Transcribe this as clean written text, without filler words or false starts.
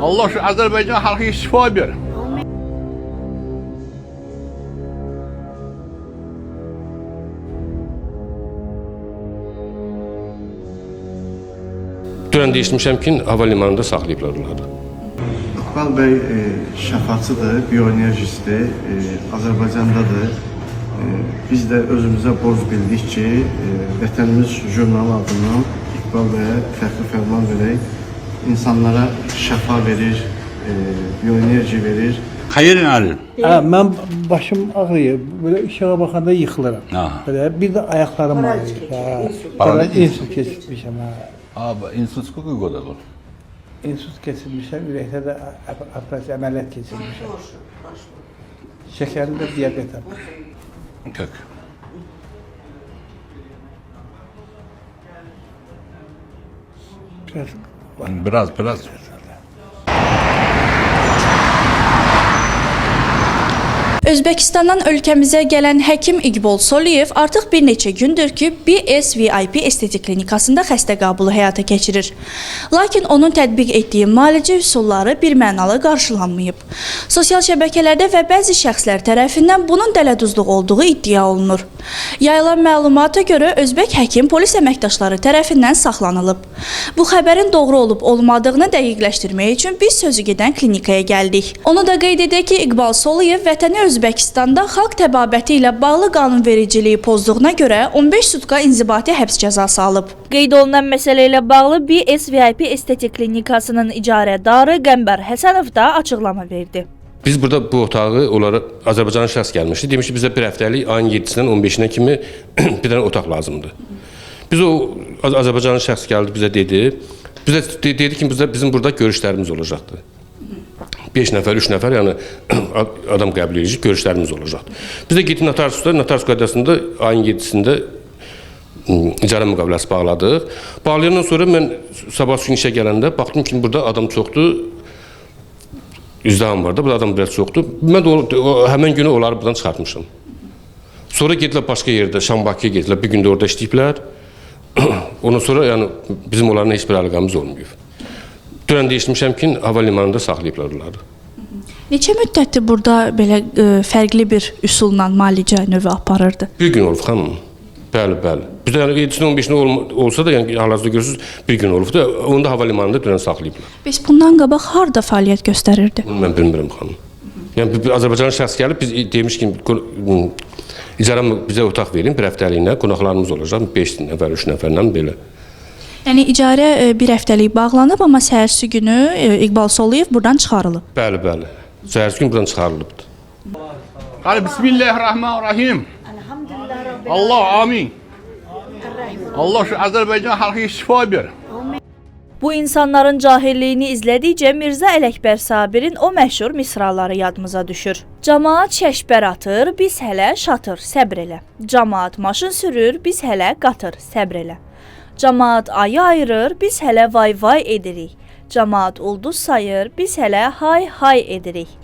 Allah şu Azərbaycan xalqına şifa ver. Dünən deyişmişəm ki, hava limanında saxlayıblar onları. İqbal bəy şəfaçıdır, bioenerjistdir, Azərbaycandadır. Biz də özümüzə borc bildik ki, Vətənimiz jurnalı adından İqbal bəyə fərqli fərman verək. İnsanlara şəfa verir, bioenerji verir. Xeyrin Əli. Mən başım ağrıyır. Böyle işığa baxanda yıxılıram. Böyle bir de ayaklarım ağrıyor. Paralel insult keçirmişəm. Abi, insult hüquqoda olur. İnsult keçirmişəm, ürəkdə də operasiya əməliyyat keçirmişəm. Şəkərli də diabetəm. Kök. Biraz. Özbəkistandan ölkəmizə gələn həkim İqbal Soliyev artıq bir neçə gündür ki, BSVIP estetik klinikasında xəstə qəbulu həyata keçirir. Lakin onun tətbiq etdiyi müalicə üsulları birmənalı qarşılanmayıb. Sosial şəbəkələrdə və bəzi şəxslər tərəfindən bunun dələduzluq olduğu iddia olunur. Yayılan məlumata görə özbək həkim polis əməkdaşları tərəfindən saxlanılıb. Bu xəbərin doğru olub-olmadığını dəqiqləşdirmək üçün biz sözü gedən klinikaya gəldik. Onu da qeyd edək ki, İqbal Soliyev vətəni Özbəkistanda xalq təbabəti ilə bağlı qanunvericiliyi pozduğuna görə 15 sutka inzibati həbs cəzası alıb. Qeyd olunan məsələ ilə bağlı BSVIP estetik klinikasının icarədarı Qəmbər Həsənov da açıqlama verdi. Biz burada bu otağı onlara Azərbaycanlı şəxs gəlmişdi. Demiş ki, bizə bir həftəlik ayın 7-sindən 15-nə kimi bir dənə otaq lazımdır. Biz o Azərbaycanlı şəxs gəldi, bizə dedi. Bizə dedi ki, bizim burada görüşlərimiz olacaqdı. 5 nəfər, 3 nəfər, yəni adam qəbul edəcək, görüşlərimiz olacaqdı. Biz də getdik Notaris qaydasında ayın 7-sində icarə müqaviləsi bağladıq. Bağlayandan sonra mən sabah gün işə gələndə baxdım ki, burada adam çoxdur, izdiham var da, burada adam biraz çoxdur. Mən də həmən günü onları buradan çıxartmışam. Sonra gedilər başqa yerdə, Şambakıya gedilər, bir gündə orada işləyiblər. Ondan sonra yəni, bizim onlarla heç bir əlaqəmiz olmayıb. Dünən deyişmişəm ki, hava limanında saxlayıblar onları. Neçə müddətdir burada belə fərqli bir üsulla müalicə növü aparırdı? Bir gün olub, xanım. Bəli. Bizdə yəni 7-dən 15-nə olsa da, yəni hal-hazırda görürsünüz, bir gün olub da, onu da hava limanında dünən saxlayıblar. Bəs bundan qabaq harda fəaliyyət göstərirdi? Bunu mən bilmirəm, xanım. Yəni, Azərbaycanlı şəxs gəlib, biz demiş ki, icarə bizə otaq verin, bir həftəliyinə, qonaqlarımız olacaq, 5 nəfər, 3 nəfərlə belə. Yəni, icarə bir həftəlik bağlanıb, amma səhərsi günü İqbal Soliyev buradan çıxarılıb. Bəli. Səhərsi gün buradan çıxarılıbdır. Hadi Bismillahirrahmanirrahim. Allah amin. Allah şu Azərbaycan xalqına şifa ver. Bu insanların cahilliyini izlədikcə Mirzə Ələkbər Sabirin o məşhur misraları yadımıza düşür. Camaat şəşbər atır, biz hələ şatır, səbr elə. Camaat maşın sürür, biz hələ qatır, səbr elə. Camaat ayı ayırır, biz hələ vay edirik. Camaat ulduz sayır, biz hələ hay edirik.